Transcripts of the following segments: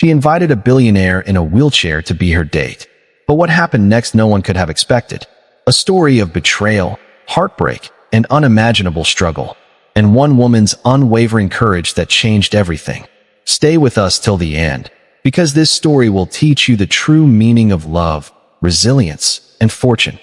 She invited a billionaire in a wheelchair to be her date. But what happened next no one could have expected. A story of betrayal, heartbreak, and unimaginable struggle. And one woman's unwavering courage that changed everything. Stay with us till the end, because this story will teach you the true meaning of love, resilience, and fortune.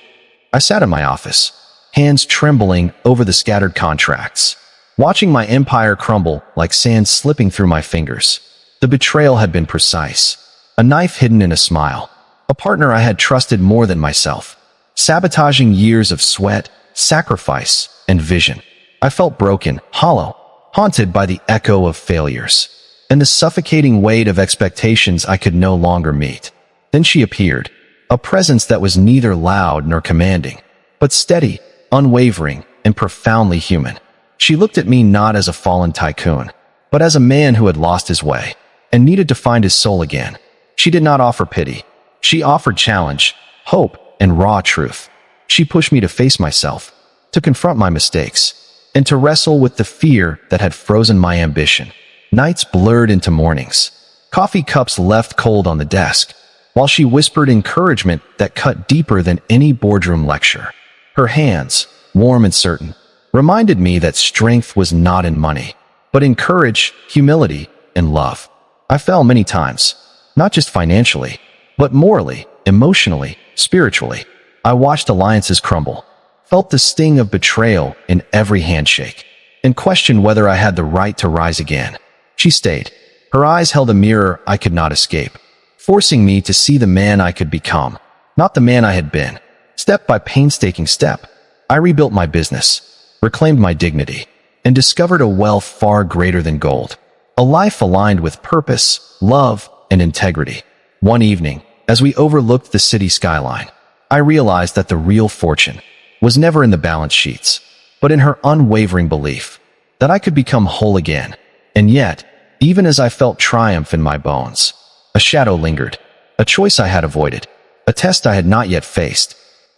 I sat in my office, hands trembling over the scattered contracts, watching my empire crumble like sand slipping through my fingers. The betrayal had been precise, a knife hidden in a smile, a partner I had trusted more than myself, sabotaging years of sweat, sacrifice, and vision. I felt broken, hollow, haunted by the echo of failures, and the suffocating weight of expectations I could no longer meet. Then she appeared, a presence that was neither loud nor commanding, but steady, unwavering, and profoundly human. She looked at me not as a fallen tycoon, but as a man who had lost his way and needed to find his soul again. She did not offer pity. She offered challenge, hope, and raw truth. She pushed me to face myself, to confront my mistakes, and to wrestle with the fear that had frozen my ambition. Nights blurred into mornings, coffee cups left cold on the desk, while she whispered encouragement that cut deeper than any boardroom lecture. Her hands, warm and certain, reminded me that strength was not in money, but in courage, humility, and love. I fell many times, not just financially, but morally, emotionally, spiritually. I watched alliances crumble, felt the sting of betrayal in every handshake, and questioned whether I had the right to rise again. She stayed. Her eyes held a mirror I could not escape, forcing me to see the man I could become, not the man I had been. Step by painstaking step, I rebuilt my business, reclaimed my dignity, and discovered a wealth far greater than gold. A life aligned with purpose, love, and integrity. One evening, as we overlooked the city skyline, I realized that the real fortune was never in the balance sheets, but in her unwavering belief that I could become whole again. And yet, even as I felt triumph in my bones, a shadow lingered, a choice I had avoided, a test I had not yet faced.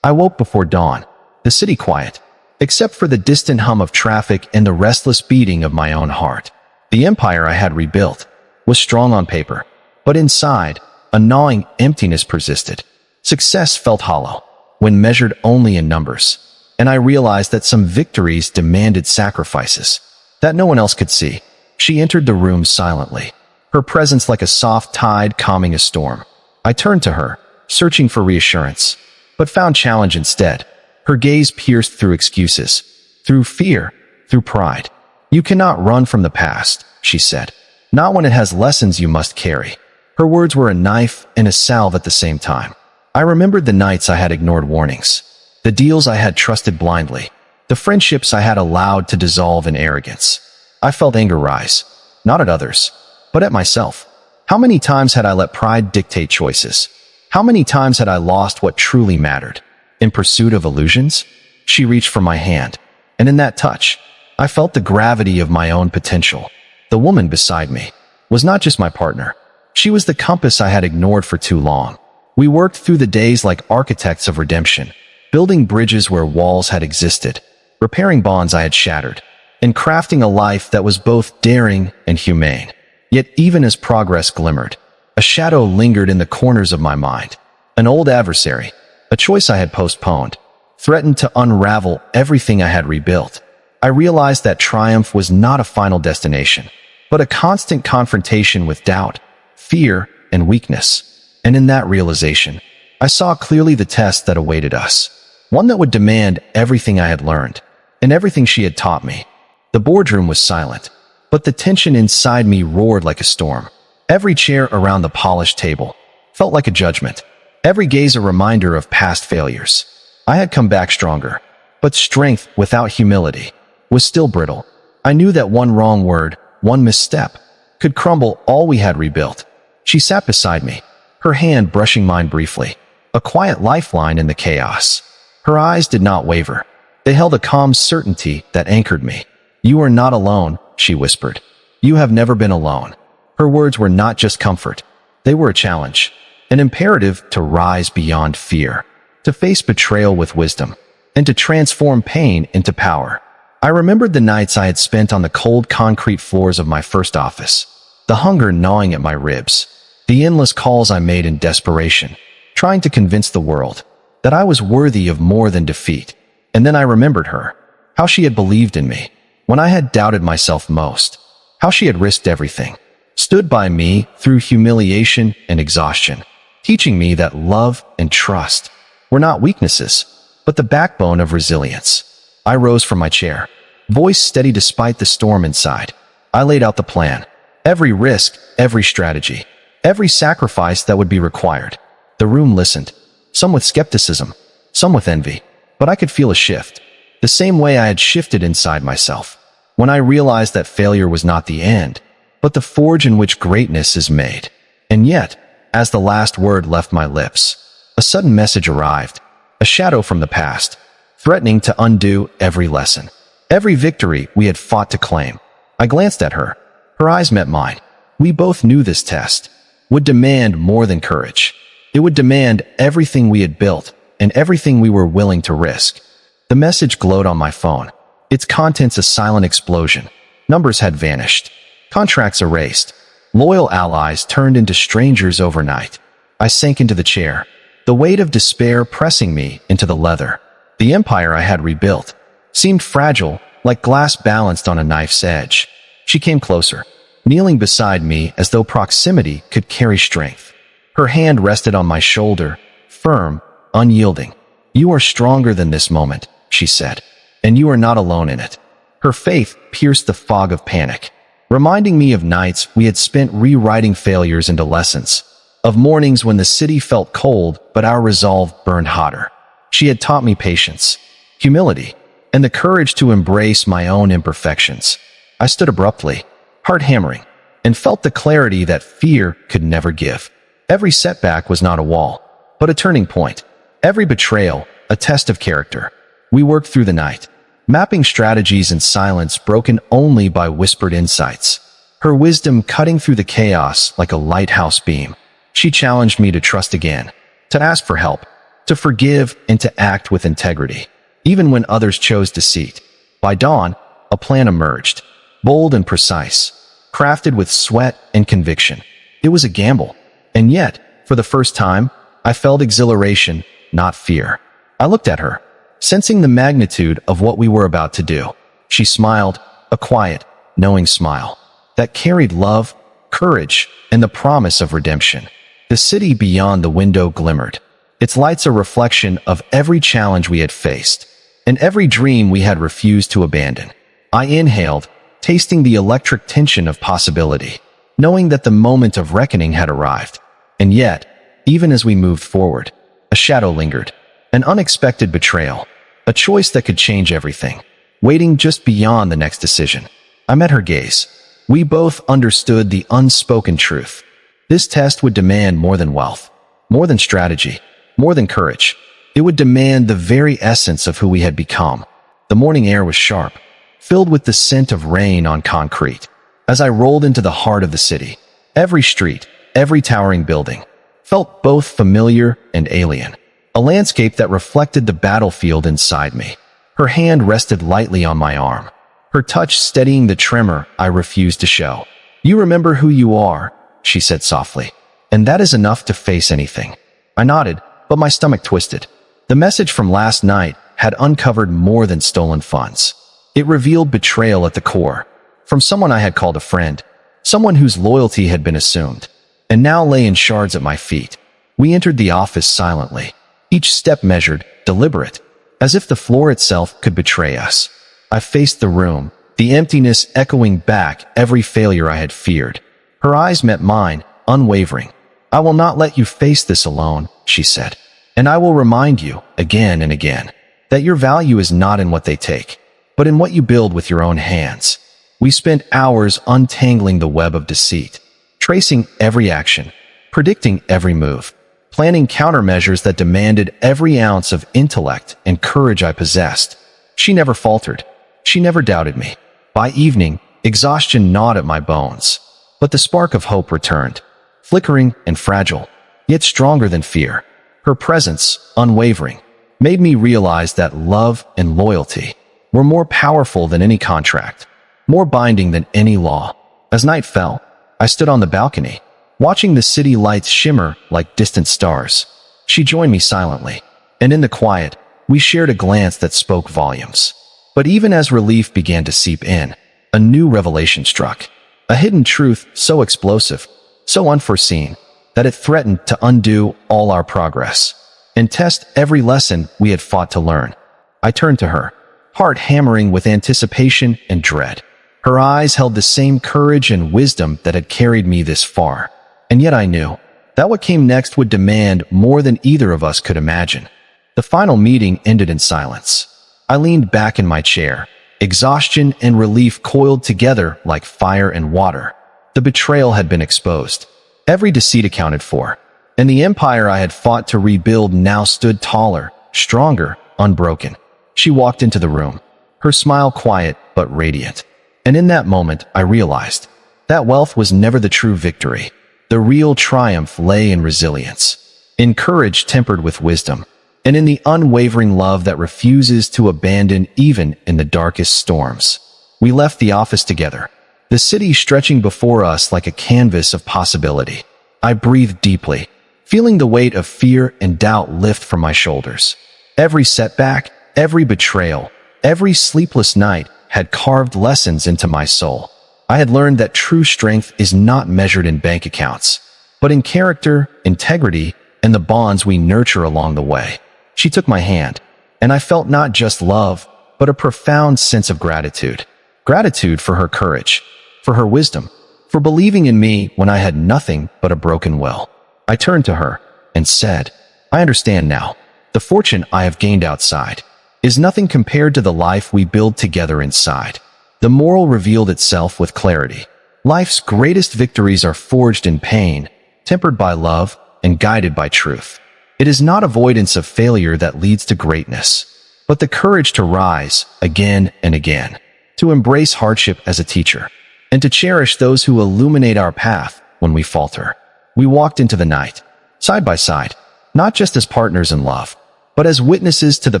I woke before dawn, the city quiet, except for the distant hum of traffic and the restless beating of my own heart. The empire I had rebuilt was strong on paper, but inside, a gnawing emptiness persisted. Success felt hollow when measured only in numbers, and I realized that some victories demanded sacrifices that no one else could see. She entered the room silently, her presence like a soft tide calming a storm. I turned to her, searching for reassurance, but found challenge instead. Her gaze pierced through excuses, through fear, through pride. "You cannot run from the past," she said, "not when it has lessons you must carry." Her words were a knife and a salve at the same time. I remembered the nights I had ignored warnings, the deals I had trusted blindly, the friendships I had allowed to dissolve in arrogance. I felt anger rise, not at others, but at myself. How many times had I let pride dictate choices? How many times had I lost what truly mattered in pursuit of illusions? She reached for my hand, and in that touch, I felt the gravity of my own potential. The woman beside me was not just my partner. She was the compass I had ignored for too long. We worked through the days like architects of redemption, building bridges where walls had existed, repairing bonds I had shattered, and crafting a life that was both daring and humane. Yet even as progress glimmered, a shadow lingered in the corners of my mind. An old adversary, a choice I had postponed, threatened to unravel everything I had rebuilt. I realized that triumph was not a final destination, but a constant confrontation with doubt, fear, and weakness. And in that realization, I saw clearly the test that awaited us, one that would demand everything I had learned, and everything she had taught me. The boardroom was silent, but the tension inside me roared like a storm. Every chair around the polished table felt like a judgment, every gaze a reminder of past failures. I had come back stronger, but strength without humility was still brittle. I knew that one wrong word, one misstep, could crumble all we had rebuilt. She sat beside me, her hand brushing mine briefly, a quiet lifeline in the chaos. Her eyes did not waver. They held a calm certainty that anchored me. "You are not alone," she whispered. "You have never been alone." Her words were not just comfort. They were a challenge, an imperative to rise beyond fear, to face betrayal with wisdom, and to transform pain into power. I remembered the nights I had spent on the cold concrete floors of my first office, the hunger gnawing at my ribs, the endless calls I made in desperation, trying to convince the world that I was worthy of more than defeat. And then I remembered her, how she had believed in me when I had doubted myself most, how she had risked everything, stood by me through humiliation and exhaustion, teaching me that love and trust were not weaknesses, but the backbone of resilience. I rose from my chair, voice steady despite the storm inside. I laid out the plan, every risk, every strategy, every sacrifice that would be required. The room listened, some with skepticism, some with envy, but I could feel a shift, the same way I had shifted inside myself when I realized that failure was not the end, but the forge in which greatness is made. And yet, as the last word left my lips, a sudden message arrived, a shadow from the past, threatening to undo every lesson, every victory we had fought to claim. I glanced at her. Her eyes met mine. We both knew this test would demand more than courage. It would demand everything we had built and everything we were willing to risk. The message glowed on my phone, its contents a silent explosion. Numbers had vanished, contracts erased, loyal allies turned into strangers overnight. I sank into the chair, the weight of despair pressing me into the leather. The empire I had rebuilt seemed fragile, like glass balanced on a knife's edge. She came closer, kneeling beside me as though proximity could carry strength. Her hand rested on my shoulder, firm, unyielding. "You are stronger than this moment," she said, "and you are not alone in it." Her faith pierced the fog of panic, reminding me of nights we had spent rewriting failures into lessons, of mornings when the city felt cold but our resolve burned hotter. She had taught me patience, humility, and the courage to embrace my own imperfections. I stood abruptly, heart hammering, and felt the clarity that fear could never give. Every setback was not a wall, but a turning point. Every betrayal, a test of character. We worked through the night, mapping strategies in silence broken only by whispered insights. Her wisdom cutting through the chaos like a lighthouse beam. She challenged me to trust again, to ask for help, to forgive, and to act with integrity, even when others chose deceit. By dawn, a plan emerged, bold and precise, crafted with sweat and conviction. It was a gamble, and yet, for the first time, I felt exhilaration, not fear. I looked at her, sensing the magnitude of what we were about to do. She smiled, a quiet, knowing smile that carried love, courage, and the promise of redemption. The city beyond the window glimmered, its lights a reflection of every challenge we had faced, and every dream we had refused to abandon. I inhaled, tasting the electric tension of possibility, knowing that the moment of reckoning had arrived. And yet, even as we moved forward, a shadow lingered, an unexpected betrayal, a choice that could change everything, waiting just beyond the next decision. I met her gaze. We both understood the unspoken truth. This test would demand more than wealth, more than strategy, more than courage. It would demand the very essence of who we had become. The morning air was sharp, filled with the scent of rain on concrete. As I rolled into the heart of the city, every street, every towering building, felt both familiar and alien. A landscape that reflected the battlefield inside me. Her hand rested lightly on my arm, her touch steadying the tremor I refused to show. "You remember who you are," she said softly, "and that is enough to face anything." I nodded, but my stomach twisted. The message from last night had uncovered more than stolen funds. It revealed betrayal at the core, from someone I had called a friend, someone whose loyalty had been assumed, and now lay in shards at my feet. We entered the office silently, each step measured, deliberate, as if the floor itself could betray us. I faced the room, the emptiness echoing back every failure I had feared. Her eyes met mine, unwavering. "I will not let you face this alone," she said. "And I will remind you, again and again, that your value is not in what they take, but in what you build with your own hands." We spent hours untangling the web of deceit, tracing every action, predicting every move, planning countermeasures that demanded every ounce of intellect and courage I possessed. She never faltered. She never doubted me. By evening, exhaustion gnawed at my bones, but the spark of hope returned, flickering and fragile, yet stronger than fear. Her presence, unwavering, made me realize that love and loyalty were more powerful than any contract, more binding than any law. As night fell, I stood on the balcony, watching the city lights shimmer like distant stars. She joined me silently, and in the quiet, we shared a glance that spoke volumes. But even as relief began to seep in, a new revelation struck. A hidden truth so explosive, so unforeseen, that it threatened to undo all our progress and test every lesson we had fought to learn. I turned to her, heart hammering with anticipation and dread. Her eyes held the same courage and wisdom that had carried me this far. And yet I knew that what came next would demand more than either of us could imagine. The final meeting ended in silence. I leaned back in my chair, exhaustion and relief coiled together like fire and water. The betrayal had been exposed, every deceit accounted for, and the empire I had fought to rebuild now stood taller, stronger, unbroken. She walked into the room, her smile quiet but radiant. And in that moment, I realized that wealth was never the true victory. The real triumph lay in resilience, in courage tempered with wisdom, and in the unwavering love that refuses to abandon even in the darkest storms. We left the office together, the city stretching before us like a canvas of possibility. I breathed deeply, feeling the weight of fear and doubt lift from my shoulders. Every setback, every betrayal, every sleepless night had carved lessons into my soul. I had learned that true strength is not measured in bank accounts, but in character, integrity, and the bonds we nurture along the way. She took my hand, and I felt not just love, but a profound sense of gratitude. Gratitude for her courage, for her wisdom, for believing in me when I had nothing but a broken will. I turned to her and said, "I understand now. The fortune I have gained outside is nothing compared to the life we build together inside." The moral revealed itself with clarity. Life's greatest victories are forged in pain, tempered by love, and guided by truth. It is not avoidance of failure that leads to greatness, but the courage to rise again and again, to embrace hardship as a teacher, and to cherish those who illuminate our path when we falter. We walked into the night, side by side, not just as partners in love, but as witnesses to the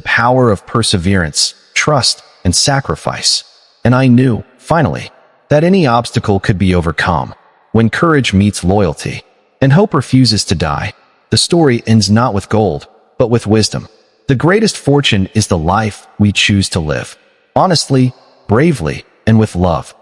power of perseverance, trust, and sacrifice. And I knew, finally, that any obstacle could be overcome when courage meets loyalty and hope refuses to die. The story ends not with gold, but with wisdom. The greatest fortune is the life we choose to live, honestly, bravely, and with love.